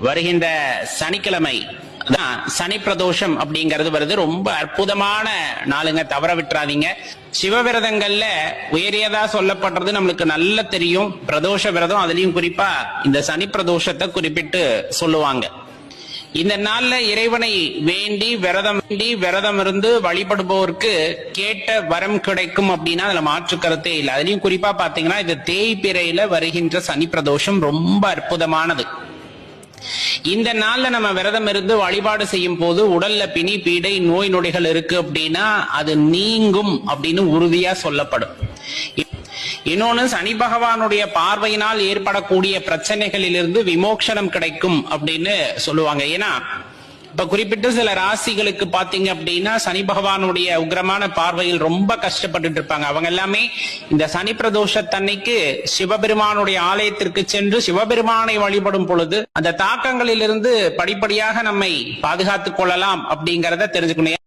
வருகின்ற சனிக்கிழமை சனி பிரதோஷம் அப்படிங்கிறது வருது. ரொம்ப அற்புதமான நாளுங்க, தவற விட்டுறாதீங்க. சிவவிரதங்கள்ல உயரியதா சொல்லப்படுறது நம்மளுக்கு நல்ல தெரியும். பிரதோஷ விரதம், அதுலயும் குறிப்பா இந்த சனி பிரதோஷத்தை குறிப்பிட்டு சொல்லுவாங்க. இந்த நாள்ல இறைவனை வேண்டி விரதம் இருந்து வழிபடுபவருக்கு கேட்ட வரம் கிடைக்கும் அப்படின்னா அதுல மாற்று கருத்தே இல்லை. அதுலயும் குறிப்பா பாத்தீங்கன்னா இது தேய்பிறையில வருகின்ற சனி பிரதோஷம் ரொம்ப அற்புதமானது. இந்த நாள்ல நம்ம விரதம் இருந்து வழிபாடு செய்யும் போது உடல்ல பிணி பீடை நோய் நொடிகள் இருக்கு அப்படின்னா அது நீங்கும் அப்படின்னு உறுதியா சொல்லப்படும். இன்னொன்னு, சனி பகவானுடைய பார்வையினால் ஏற்படக்கூடிய பிரச்சனைகளிலிருந்து விமோசனம் கிடைக்கும் அப்படின்னு சொல்லுவாங்க. ஏன்னா இப்ப குறிப்பிட்ட சில ராசிகளுக்கு பாத்தீங்க அப்படின்னா சனி பகவானுடைய உக்ரமான பார்வையில் ரொம்ப கஷ்டப்பட்டு இருப்பாங்க. அவங்க எல்லாமே இந்த சனி பிரதோஷத்தன்னைக்கு சிவபெருமானுடைய ஆலயத்திற்கு சென்று சிவபெருமானை வழிபடும் பொழுது அந்த தாக்கங்களிலிருந்து படிப்படியாக நம்மை பாதுகாத்துக் கொள்ளலாம் அப்படிங்கறத தெரிஞ்சுக்கணும்.